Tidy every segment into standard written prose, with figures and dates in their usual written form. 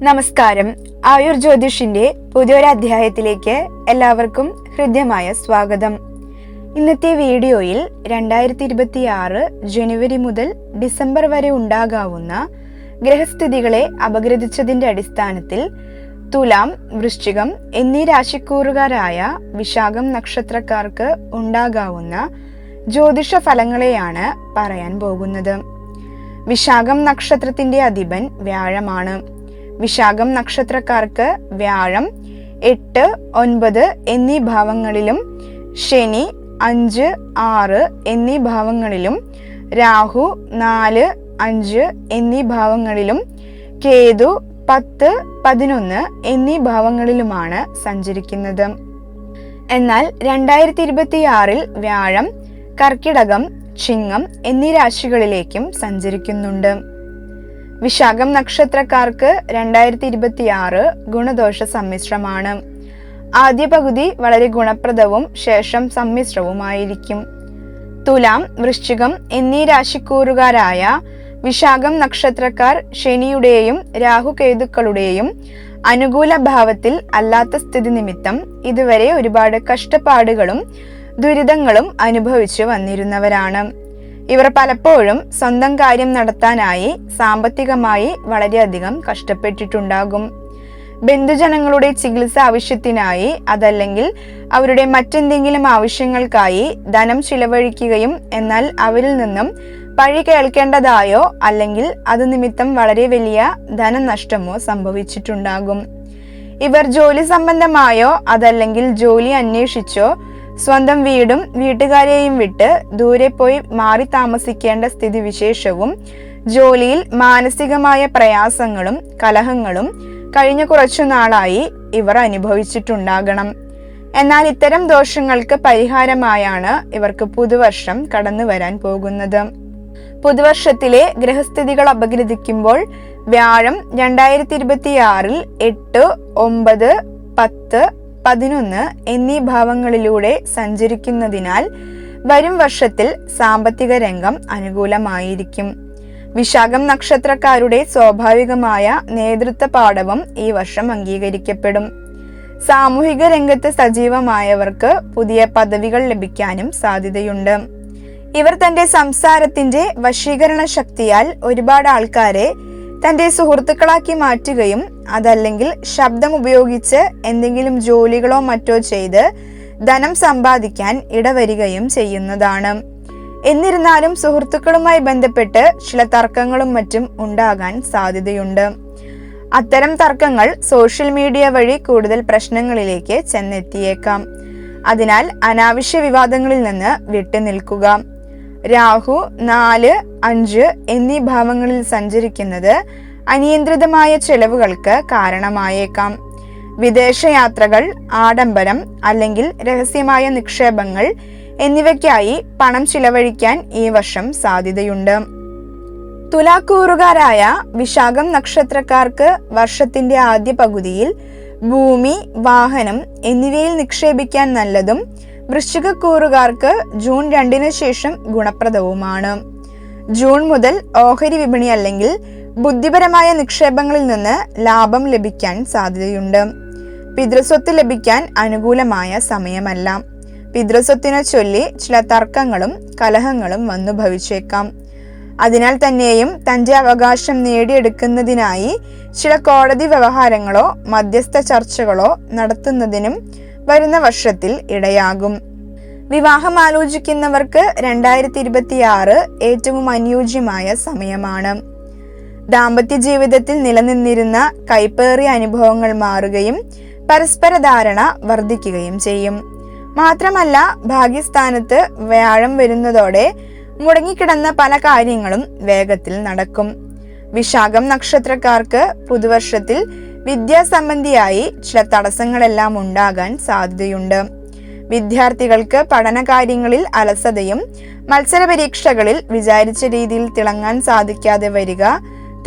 നമസ്കാരം. ആയുർ ജ്യോതിഷിന്റെ പുതിയൊരു അധ്യായത്തിലേക്ക് എല്ലാവർക്കും ഹൃദ്യമായ സ്വാഗതം. ഇന്നത്തെ വീഡിയോയിൽ 2026 ജനുവരി മുതൽ ഡിസംബർ വരെ ഉണ്ടാകാവുന്ന ഗ്രഹസ്ഥിതികളെ അപഗ്രഥിച്ചതിന്റെ അടിസ്ഥാനത്തിൽ തുലാം, വൃശ്ചികം എന്നീ രാശിക്കൂറുകാരായ വിശാഖം നക്ഷത്രക്കാർക്ക് ഉണ്ടാകാവുന്ന ജ്യോതിഷ ഫലങ്ങളെയാണ് പറയാൻ പോകുന്നത്. വിശാഖം നക്ഷത്രത്തിന്റെ അധിപൻ വ്യാഴമാണ്. വിശാഖം നക്ഷത്രക്കാർക്ക് വ്യാഴം 8, 9 എന്നീ ഭാവങ്ങളിലും, ശനി 5, 6 എന്നീ ഭാവങ്ങളിലും, രാഹു 4, 5 എന്നീ ഭാവങ്ങളിലും, കേതു 10, 11 എന്നീ ഭാവങ്ങളിലുമാണ് സഞ്ചരിക്കുന്നത്. എന്നാൽ 2026 വ്യാഴം കർക്കിടകം, ചിങ്ങം എന്നീ രാശികളിലേക്കും സഞ്ചരിക്കുന്നുണ്ട്. വിശാഖം നക്ഷത്രക്കാർക്ക് 2026 ഗുണദോഷ സമ്മിശ്രമാണ്. ആദ്യ പകുതി വളരെ ഗുണപ്രദവും ശേഷം സമ്മിശ്രവുമായിരിക്കും. തുലാം, വൃശ്ചികം എന്നീ രാശിക്കൂറുകാരായ വിശാഖം നക്ഷത്രക്കാർ ശനിയുടെയും രാഹുകേതുക്കളുടെയും അനുകൂല ഭാവത്തിൽ അല്ലാത്ത സ്ഥിതി നിമിത്തം ഇതുവരെ ഒരുപാട് കഷ്ടപ്പാടുകളും ദുരിതങ്ങളും അനുഭവിച്ചു വന്നിരുന്നവരാണ്. ഇവർ പലപ്പോഴും സ്വന്തം കാര്യം നടത്താനായി സാമ്പത്തികമായി വളരെയധികം കഷ്ടപ്പെട്ടിട്ടുണ്ടാകും. ബന്ധുജനങ്ങളുടെ ചികിത്സ ആവശ്യത്തിനായി അതല്ലെങ്കിൽ അവരുടെ മറ്റെന്തെങ്കിലും ആവശ്യങ്ങൾക്കായി ധനം ചിലവഴിക്കുകയും എന്നാൽ അവരിൽ നിന്നും പഴി കേൾക്കേണ്ടതായോ അല്ലെങ്കിൽ അത് നിമിത്തം വളരെ വലിയ ധനനഷ്ടമോ സംഭവിച്ചിട്ടുണ്ടാകും. ഇവർ ജോലി സംബന്ധമായോ അതല്ലെങ്കിൽ ജോലി അന്വേഷിച്ചോ സ്വന്തം വീടും വീട്ടുകാരെയും വിട്ട് ദൂരെ പോയി മാറി താമസിക്കേണ്ട സ്ഥിതിവിശേഷവും ജോലിയിൽ മാനസികമായ പ്രയാസങ്ങളും കലഹങ്ങളും കഴിഞ്ഞ കുറച്ചു നാളായി ഇവർ അനുഭവിച്ചിട്ടുണ്ടാകണം. എന്നാൽ ഇത്തരം ദോഷങ്ങൾക്ക് പരിഹാരമായാണ് ഇവർക്ക് പുതുവർഷം കടന്നു വരാൻ പോകുന്നത്. പുതുവർഷത്തിലെ ഗ്രഹസ്ഥിതികൾ അപഗ്രഥിക്കുമ്പോൾ വ്യാഴം 2026 8, 9, 10, 11 എന്നീ ഭാവങ്ങളിലൂടെ സഞ്ചരിക്കുന്നതിനാൽ വരും വർഷത്തിൽ സാമ്പത്തിക രംഗം അനുകൂലമായിരിക്കും. വിശാഖം നക്ഷത്രക്കാരുടെ സ്വാഭാവികമായ നേതൃത്വ പാടവം ഈ വർഷം അംഗീകരിക്കപ്പെടും. സാമൂഹിക രംഗത്ത് സജീവമായവർക്ക് പുതിയ പദവികൾ ലഭിക്കാനും സാധ്യതയുണ്ട്. ഇവർ തന്റെ സംസാരത്തിന്റെ വശീകരണ ശക്തിയാൽ ഒരുപാട് ആൾക്കാരെ തന്റെ സുഹൃത്തുക്കളാക്കി മാറ്റുകയും അതല്ലെങ്കിൽ ശബ്ദം ഉപയോഗിച്ച് എന്തെങ്കിലും ജോലികളോ മറ്റോ ചെയ്ത് ധനം സമ്പാദിക്കാൻ ഇടവരികയും ചെയ്യുന്നതാണ്. എന്നിരുന്നാലും സുഹൃത്തുക്കളുമായി ബന്ധപ്പെട്ട് ചില തർക്കങ്ങളും മറ്റും ഉണ്ടാകാൻ സാധ്യതയുണ്ട്. അത്തരം തർക്കങ്ങൾ സോഷ്യൽ മീഡിയ വഴി കൂടുതൽ പ്രശ്നങ്ങളിലേക്ക് ചെന്നെത്തിയേക്കാം. അതിനാൽ അനാവശ്യ വിവാദങ്ങളിൽ നിന്ന് വിട്ടുനിൽക്കുക. രാഹു 4, 5 എന്നീ ഭാവങ്ങളിൽ സഞ്ചരിക്കുന്നത് അനിയന്ത്രിതമായ ചെലവുകൾക്ക് കാരണമായേക്കാം. വിദേശയാത്രകൾ, ആഡംബരം അല്ലെങ്കിൽ രഹസ്യമായ നിക്ഷേപങ്ങൾ എന്നിവയ്ക്കായി പണം ചിലവഴിക്കാൻ ഈ വർഷം സാധ്യതയുണ്ട്. തുലാക്കൂറുകാരായ വിശാഖം നക്ഷത്രക്കാർക്ക് വർഷത്തിന്റെ ആദ്യ പകുതിയിൽ ഭൂമി, വാഹനം എന്നിവയിൽ നിക്ഷേപിക്കാൻ നല്ലതും വൃശ്ചികക്കൂറുകാർക്ക് ജൂൺ 2 ശേഷം ഗുണപ്രദവുമാണ്. ജൂൺ മുതൽ ഓഹരി വിപണി അല്ലെങ്കിൽ ബുദ്ധിപരമായ നിക്ഷേപങ്ങളിൽ നിന്ന് ലാഭം ലഭിക്കാൻ സാധ്യതയുണ്ട്. പിതൃസ്വത്ത് ലഭിക്കാൻ അനുകൂലമായ സമയമല്ല. പിതൃസ്വത്തിനെ ചൊല്ലി ചില തർക്കങ്ങളും കലഹങ്ങളും വന്നു ഭവിച്ചേക്കാം. അതിനാൽ തന്നെയും തന്റെ അവകാശം നേടിയെടുക്കുന്നതിനായി ചില കോടതി വ്യവഹാരങ്ങളോ മധ്യസ്ഥ ചർച്ചകളോ നടത്തുന്നതിനും വരുന്ന വർഷത്തിൽ ഇടയാകും. വിവാഹം ആലോചിക്കുന്നവർക്ക് 2026 ഏറ്റവും അനുയോജ്യമായ സമയമാണ്. ദാമ്പത്യ ജീവിതത്തിൽ നിലനിന്നിരുന്ന കൈപ്പേറിയ അനുഭവങ്ങൾ മാറുകയും പരസ്പര ധാരണ വർദ്ധിക്കുകയും ചെയ്യും. മാത്രമല്ല, ഭാഗ്യസ്ഥാനത്ത് വ്യാഴം വരുന്നതോടെ മുടങ്ങിക്കിടന്ന പല കാര്യങ്ങളും വേഗത്തിൽ നടക്കും. വിശാഖം നക്ഷത്രക്കാർക്ക് പുതുവർഷത്തിൽ വിദ്യാസംബന്ധിയായി ചില തടസ്സങ്ങളെല്ലാം ഉണ്ടാകാൻ സാധ്യതയുണ്ട്. വിദ്യാർത്ഥികൾക്ക് പഠനകാര്യങ്ങളിൽ അലസതയും മത്സര പരീക്ഷകളിൽ വിചാരിച്ച രീതിയിൽ തിളങ്ങാൻ സാധിക്കാതെ വരിക,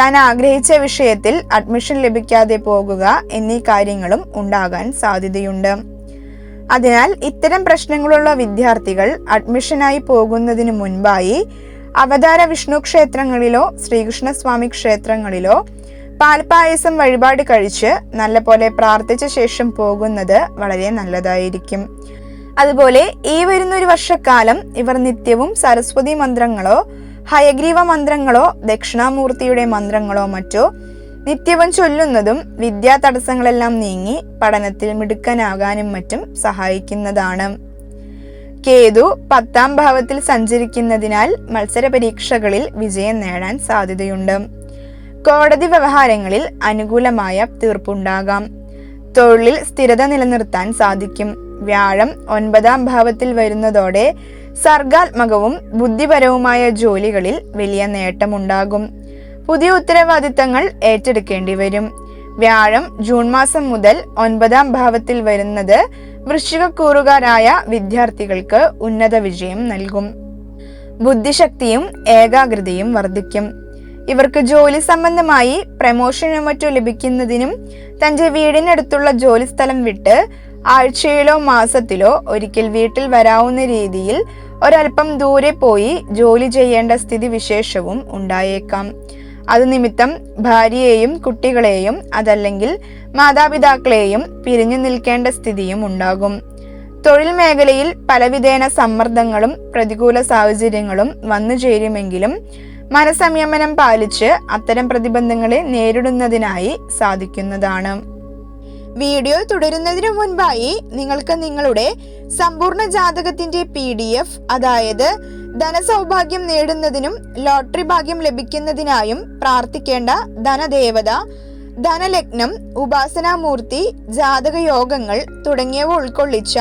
താൻ ആഗ്രഹിച്ച വിഷയത്തിൽ അഡ്മിഷൻ ലഭിക്കാതെ പോകുക എന്നീ കാര്യങ്ങളും ഉണ്ടാകാൻ സാധ്യതയുണ്ട്. അതിനാൽ ഇത്തരം പ്രശ്നങ്ങളുള്ള വിദ്യാർത്ഥികൾ അഡ്മിഷനായി പോകുന്നതിന് മുൻപായി അവതാര വിഷ്ണു ക്ഷേത്രങ്ങളിലോ ശ്രീകൃഷ്ണസ്വാമി ക്ഷേത്രങ്ങളിലോ പാൽപ്പായസം വഴിപാട് കഴിച്ച് നല്ലപോലെ പ്രാർത്ഥിച്ച ശേഷം പോകുന്നത് വളരെ നല്ലതായിരിക്കും. അതുപോലെ ഈ വരുന്നൊരു വർഷക്കാലം ഇവർ നിത്യവും സരസ്വതി മന്ത്രങ്ങളോ ഹയഗ്രീവ മന്ത്രങ്ങളോ ദക്ഷിണാമൂർത്തിയുടെ മന്ത്രങ്ങളോ മറ്റോ നിത്യവും ചൊല്ലുന്നതും വിദ്യാ തടസ്സങ്ങളെല്ലാം നീങ്ങി പഠനത്തിൽ മിടുക്കനാകാനും മറ്റും സഹായിക്കുന്നതാണ്. കേതു 10ാം ഭാവത്തിൽ സഞ്ചരിക്കുന്നതിനാൽ മത്സര പരീക്ഷകളിൽ വിജയം നേടാൻ സാധ്യതയുണ്ട്. കോടതി വ്യവഹാരങ്ങളിൽ അനുകൂലമായ തീർപ്പുണ്ടാകാം. തൊഴിലിൽ സ്ഥിരത നിലനിർത്താൻ സാധിക്കും. വ്യാഴം 9ാം ഭാവത്തിൽ വരുന്നതോടെ സർഗാത്മകവും ബുദ്ധിപരവുമായ ജോലികളിൽ വലിയ നേട്ടമുണ്ടാകും. പുതിയ ഉത്തരവാദിത്തങ്ങൾ ഏറ്റെടുക്കേണ്ടി വരും. വ്യാഴം ജൂൺ മാസം മുതൽ 9ാം ഭാവത്തിൽ വരുന്നത് വൃശ്ചികക്കൂറുകാരായ വിദ്യാർത്ഥികൾക്ക് ഉന്നത വിജയം നൽകും. ബുദ്ധിശക്തിയും ഏകാഗ്രതയും വർദ്ധിക്കും. ഇവർക്ക് ജോലി സംബന്ധമായി പ്രമോഷനോ മറ്റോ ലഭിക്കുന്നതിനും തന്റെ വീടിനടുത്തുള്ള ജോലി സ്ഥലം വിട്ട് ആഴ്ചയിലോ മാസത്തിലോ ഒരിക്കൽ വീട്ടിൽ വരാവുന്ന രീതിയിൽ ഒരൽപ്പം ദൂരെ പോയി ജോലി ചെയ്യേണ്ട സ്ഥിതി വിശേഷവും ഉണ്ടായേക്കാം. അത് നിമിത്തം ഭാര്യയെയും കുട്ടികളെയും അതല്ലെങ്കിൽ മാതാപിതാക്കളെയും പിരിഞ്ഞു നിൽക്കേണ്ട സ്ഥിതിയും ഉണ്ടാകും. തൊഴിൽ മേഖലയിൽ പലവിധേന സമ്മർദ്ദങ്ങളും പ്രതികൂല സാഹചര്യങ്ങളും വന്നു ചേരുമെങ്കിലും മനസംയമനം പാലിച്ച് അത്തരം പ്രതിബന്ധങ്ങളെ നേരിടുന്നതിനായി സാധിക്കുന്നതാണ്. വീഡിയോ തുടരുന്നതിനു മുൻപായി നിങ്ങൾക്ക് നിങ്ങളുടെ സമ്പൂർണ്ണ ജാതകത്തിന്റെ PDF, അതായത് ധനസൗഭാഗ്യം നേടുന്നതിനും ലോട്ടറി ഭാഗ്യം ലഭിക്കുന്നതിനായും പ്രാർത്ഥിക്കേണ്ട ധനദേവത, ധനലഗ്നം, ഉപാസനാമൂർത്തി, ജാതക യോഗങ്ങൾ തുടങ്ങിയവ ഉൾക്കൊള്ളിച്ച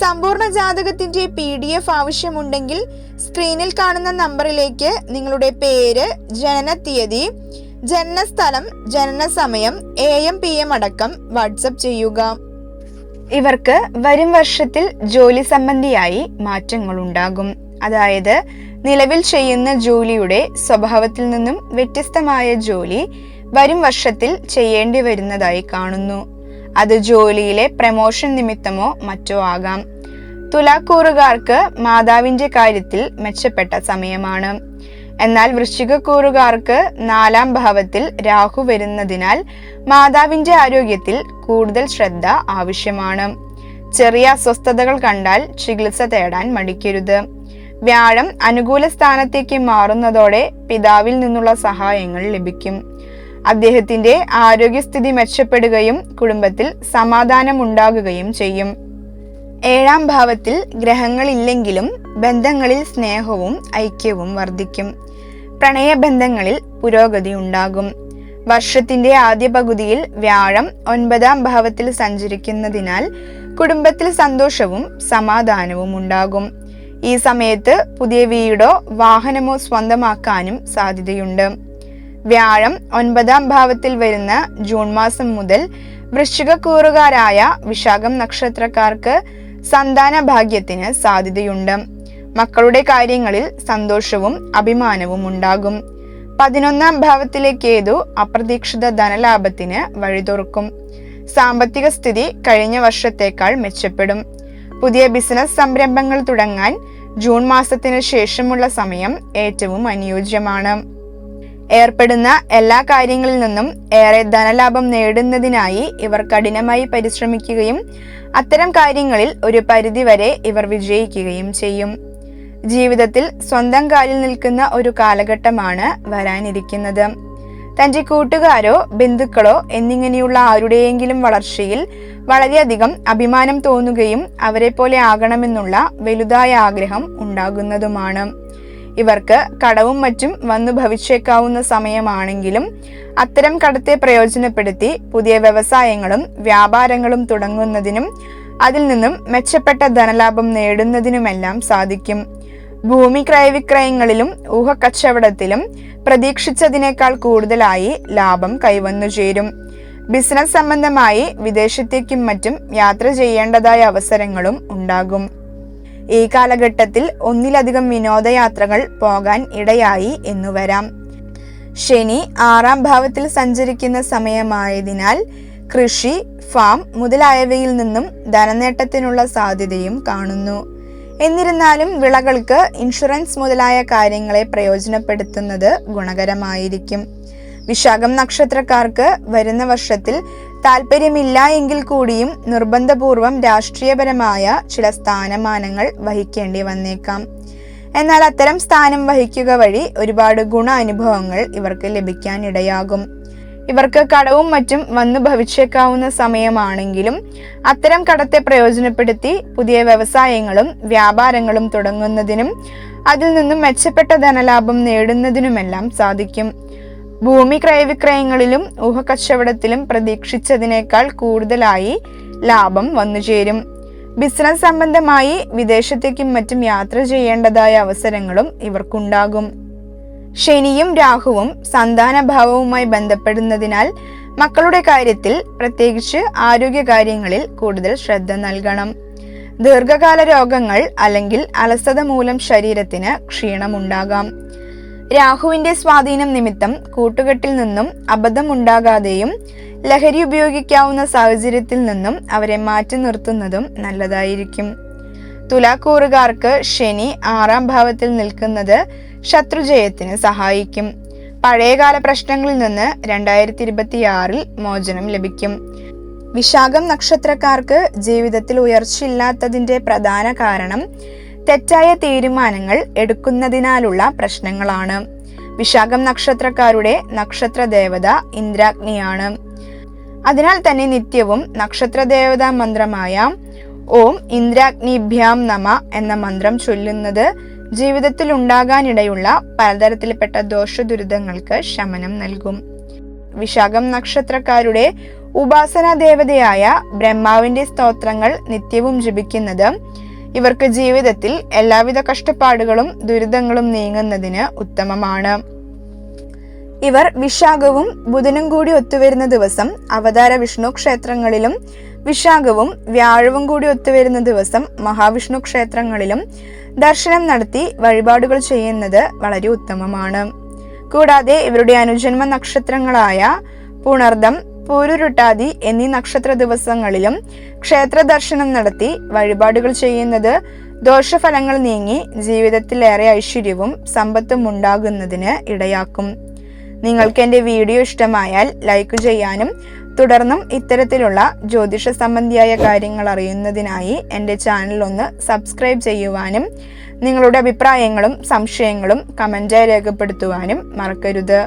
സമ്പൂർണ്ണ ജാതകത്തിന്റെ PDF ആവശ്യമുണ്ടെങ്കിൽ സ്ക്രീനിൽ കാണുന്ന നമ്പറിലേക്ക് നിങ്ങളുടെ പേര്, ജനനത്തീയതി, ജനനസ്ഥലം, ജനനസമയം, AM PM അടക്കം വാട്സപ്പ് ചെയ്യുക. ഇവർക്ക് വരും വർഷത്തിൽ ജോലി സംബന്ധിയായി മാറ്റങ്ങളുണ്ടാകും. അതായത് നിലവിൽ ചെയ്യുന്ന ജോലിയുടെ സ്വഭാവത്തിൽ നിന്നും വ്യത്യസ്തമായ ജോലി വരും വർഷത്തിൽ ചെയ്യേണ്ടി വരുന്നതായി കാണുന്നു. അത് ജോലിയിലെ പ്രമോഷൻ നിമിത്തമോ മറ്റോ ആകാം. തുലാക്കൂറുകാർക്ക് മാതാവിന്റെ കാര്യത്തിൽ മെച്ചപ്പെട്ട സമയമാണ്. എന്നാൽ വൃശ്ചികക്കൂറുകാർക്ക് 4ാം ഭാവത്തിൽ രാഹു വരുന്നതിനാൽ മാതാവിന്റെ ആരോഗ്യത്തിൽ കൂടുതൽ ശ്രദ്ധ ആവശ്യമാണ്. ചെറിയ അസ്വസ്ഥതകൾ കണ്ടാൽ ചികിത്സ തേടാൻ മടിക്കരുത്. വ്യാഴം അനുകൂല സ്ഥാനത്തേക്ക് മാറുന്നതോടെ പിതാവിൽ നിന്നുള്ള സഹായങ്ങൾ ലഭിക്കും. അദ്ദേഹത്തിന്റെ ആരോഗ്യസ്ഥിതി മെച്ചപ്പെടുകയും കുടുംബത്തിൽ സമാധാനം ഉണ്ടാകുകയും ചെയ്യും. 7ാം ഭാവത്തിൽ ഗ്രഹങ്ങളില്ലെങ്കിലും ബന്ധങ്ങളിൽ സ്നേഹവും ഐക്യവും വർദ്ധിക്കും. പ്രണയബന്ധങ്ങളിൽ പുരോഗതി ഉണ്ടാകും. വർഷത്തിന്റെ ആദ്യ പകുതിയിൽ വ്യാഴം 9ാം ഭാവത്തിൽ സഞ്ചരിക്കുന്നതിനാൽ കുടുംബത്തിൽ സന്തോഷവും സമാധാനവും ഉണ്ടാകും. ഈ സമയത്ത് പുതിയ വീടോ വാഹനമോ സ്വന്തമാക്കാനും സാധ്യതയുണ്ട്. വ്യാഴം 9ാം ഭാവത്തിൽ വരുന്ന ജൂൺ മാസം മുതൽ വൃശ്ചികക്കൂറുകാരായ വിശാഖം നക്ഷത്രക്കാർക്ക് സന്താന ഭാഗ്യത്തിന് സാധ്യതയുണ്ട്. മക്കളുടെ കാര്യങ്ങളിൽ സന്തോഷവും അഭിമാനവും ഉണ്ടാകും. 11ാം ഭാവത്തിലെ കേതു അപ്രതീക്ഷിത ധനലാഭത്തിന് വഴിതുറക്കും. സാമ്പത്തിക സ്ഥിതി കഴിഞ്ഞ വർഷത്തേക്കാൾ മെച്ചപ്പെടും. പുതിയ ബിസിനസ് സംരംഭങ്ങൾ തുടങ്ങാൻ ജൂൺ മാസത്തിന് ശേഷമുള്ള സമയം ഏറ്റവും അനുയോജ്യമാണ്. ഏർപ്പെടുന്ന എല്ലാ കാര്യങ്ങളിൽ നിന്നും ഏറെ ധനലാഭം നേടുന്നതിനായി ഇവർ കഠിനമായി പരിശ്രമിക്കുകയും അത്തരം കാര്യങ്ങളിൽ ഒരു പരിധിവരെ ഇവർ വിജയിക്കുകയും ചെയ്യും. ജീവിതത്തിൽ സ്വന്തം കാലിൽ നിൽക്കുന്ന ഒരു കാലഘട്ടമാണ് വരാനിരിക്കുന്നത്. തന്റെ കൂട്ടുകാരോ ബന്ധുക്കളോ എന്നിങ്ങനെയുള്ള ആരുടെയെങ്കിലും വളർച്ചയിൽ വളരെയധികം അഭിമാനം തോന്നുകയും അവരെ പോലെ ആകണമെന്നുള്ള വലുതായ ആഗ്രഹം ഉണ്ടാകുന്നതുമാണ്. ഇവർക്ക് കടവും മറ്റും വന്നു ഭവിച്ചേക്കാവുന്ന സമയമാണെങ്കിലും അത്തരം കടത്തെ പ്രയോജനപ്പെടുത്തി പുതിയ വ്യവസായങ്ങളും വ്യാപാരങ്ങളും തുടങ്ങുന്നതിനും അതിൽ നിന്നും മെച്ചപ്പെട്ട ധനലാഭം നേടുന്നതിനുമെല്ലാം സാധിക്കും. ഭൂമി ക്രയവിക്രയങ്ങളിലും ഊഹക്കച്ചവടത്തിലും പ്രതീക്ഷിച്ചതിനേക്കാൾ കൂടുതലായി ലാഭം കൈവന്നു ചേരും. ബിസിനസ് സംബന്ധമായി വിദേശത്തേക്കും മറ്റും യാത്ര ചെയ്യേണ്ടതായ അവസരങ്ങളും ഉണ്ടാകും. ഈ കാലഘട്ടത്തിൽ ഒന്നിലധികം വിനോദയാത്രകൾ പോകാൻ ഇടയായി എന്നു വരാം. ശനി 6ാം ഭാവത്തിൽ സഞ്ചരിക്കുന്ന സമയമായതിനാൽ കൃഷി, ഫാം മുതലായവയിൽ നിന്നും ധനനേട്ടത്തിനുള്ള സാധ്യതയും കാണുന്നു. എന്നിരുന്നാലും വിളകൾക്ക് ഇൻഷുറൻസ് മുതലായ കാര്യങ്ങളെ പ്രയോജനപ്പെടുത്തുന്നത് ഗുണകരമായിരിക്കും. വിശാഖം നക്ഷത്രക്കാർക്ക് വരുന്ന വർഷത്തിൽ താല്പര്യമില്ല എങ്കിൽ കൂടിയും നിർബന്ധപൂർവം രാഷ്ട്രീയപരമായ ചില സ്ഥാനമാനങ്ങൾ വഹിക്കേണ്ടി വന്നേക്കാം. എന്നാൽ അത്തരം സ്ഥാനം വഹിക്കുക വഴി ഒരുപാട് ഗുണാനുഭവങ്ങൾ ഇവർക്ക് ലഭിക്കാനിടയാകും. ഇവർക്ക് കടവും മറ്റും വന്നു ഭവിച്ചേക്കാവുന്ന സമയമാണെങ്കിലും അത്തരം കടത്തെ പ്രയോജനപ്പെടുത്തി പുതിയ വ്യവസായങ്ങളും വ്യാപാരങ്ങളും തുടങ്ങുന്നതിനും അതിൽ നിന്നും മെച്ചപ്പെട്ട ധനലാഭം നേടുന്നതിനുമെല്ലാം സാധിക്കും. ഭൂമി ക്രയവിക്രയങ്ങളിലും ഊഹക്കച്ചവടത്തിലും പ്രതീക്ഷിച്ചതിനേക്കാൾ കൂടുതലായി ലാഭം വന്നുചേരും. ബിസിനസ് സംബന്ധമായി വിദേശത്തേക്കും മറ്റും യാത്ര ചെയ്യേണ്ടതായ അവസരങ്ങളും ഇവർക്കുണ്ടാകും. ശനിയും രാഹുവും സന്താനഭാവവുമായി ബന്ധപ്പെടുന്നതിനാൽ മക്കളുടെ കാര്യത്തിൽ പ്രത്യേകിച്ച് ആരോഗ്യകാര്യങ്ങളിൽ കൂടുതൽ ശ്രദ്ധ നൽകണം. ദീർഘകാല രോഗങ്ങൾ അല്ലെങ്കിൽ അലസത മൂലം ശരീരത്തിന് ക്ഷീണമുണ്ടാകാം. രാഹുവിന്റെ സ്വാധീനം നിമിത്തം കൂട്ടുകെട്ടിൽ നിന്നും അബദ്ധമുണ്ടാകാതെയും ലഹരി ഉപയോഗിക്കാവുന്ന സാഹചര്യത്തിൽ നിന്നും അവരെ മാറ്റി നിർത്തുന്നതും നല്ലതായിരിക്കും. തുലാക്കൂറുകാർക്ക് ശനി 6ാം ഭാവത്തിൽ നിൽക്കുന്നത് ശത്രുജയത്തിന് സഹായിക്കും. പഴയകാല പ്രശ്നങ്ങളിൽ നിന്ന് 2026 മോചനം ലഭിക്കും. വിശാഖം നക്ഷത്രക്കാർക്ക് ജീവിതത്തിൽ ഉയർച്ചയില്ലാത്തതിന്റെ പ്രധാന കാരണം തെറ്റായ തീരുമാനങ്ങൾ എടുക്കുന്നതിനാലുള്ള പ്രശ്നങ്ങളാണ്. വിശാഖം നക്ഷത്രക്കാരുടെ നക്ഷത്ര ദേവത ഇന്ദ്രാഗ്നിയാണ്. അതിനാൽ തന്നെ നിത്യവും നക്ഷത്ര ദേവതാ മന്ത്രമായ ഓം ഇന്ദ്രാഗ്നിഭ്യാം നമ എന്ന മന്ത്രം ചൊല്ലുന്നത് ജീവിതത്തിൽ ഉണ്ടാകാനിടയുള്ള പലതരത്തിൽപ്പെട്ട ദോഷദുരിതങ്ങൾക്ക് ശമനം നൽകും. വിശാഖം നക്ഷത്രക്കാരുടെ ഉപാസനാ ദേവതയായ ബ്രഹ്മാവിന്റെ സ്തോത്രങ്ങൾ നിത്യവും ജപിക്കുന്നത് ഇവർക്ക് ജീവിതത്തിൽ എല്ലാവിധ കഷ്ടപ്പാടുകളും ദുരിതങ്ങളും നീങ്ങുന്നതിന് ഉത്തമമാണ്. ഇവർ വിശാഖവും ബുധനും കൂടി ഒത്തുവരുന്ന ദിവസം അവതാര വിഷ്ണു ക്ഷേത്രങ്ങളിലും വിശാഖവും വ്യാഴവും കൂടി ഒത്തുവരുന്ന ദിവസം മഹാവിഷ്ണു ക്ഷേത്രങ്ങളിലും ദർശനം നടത്തി വഴിപാടുകൾ ചെയ്യുന്നത് വളരെ ഉത്തമമാണ്. കൂടാതെ ഇവരുടെ അനുജന്മ നക്ഷത്രങ്ങളായ പുണർദം, പൂരുരുട്ടാതി എന്നീ നക്ഷത്ര ദിവസങ്ങളിലും ക്ഷേത്ര ദർശനം നടത്തി വഴിപാടുകൾ ചെയ്യുന്നത് ദോഷഫലങ്ങൾ നീങ്ങി ജീവിതത്തിലേറെ ഐശ്വര്യവും സമ്പത്തും ഉണ്ടാകുന്നതിന് ഇടയാക്കും. നിങ്ങൾക്ക് എൻ്റെ വീഡിയോ ഇഷ്ടമായാൽ ലൈക്ക് ചെയ്യാനും തുടർന്നും ഇത്തരത്തിലുള്ള ജ്യോതിഷ സംബന്ധിയായ കാര്യങ്ങൾ അറിയുന്നതിനായി എൻ്റെ ചാനൽ ഒന്ന് സബ്സ്ക്രൈബ് ചെയ്യുവാനും നിങ്ങളുടെ അഭിപ്രായങ്ങളും സംശയങ്ങളും കമൻറ്റായി രേഖപ്പെടുത്തുവാനും മറക്കരുത്.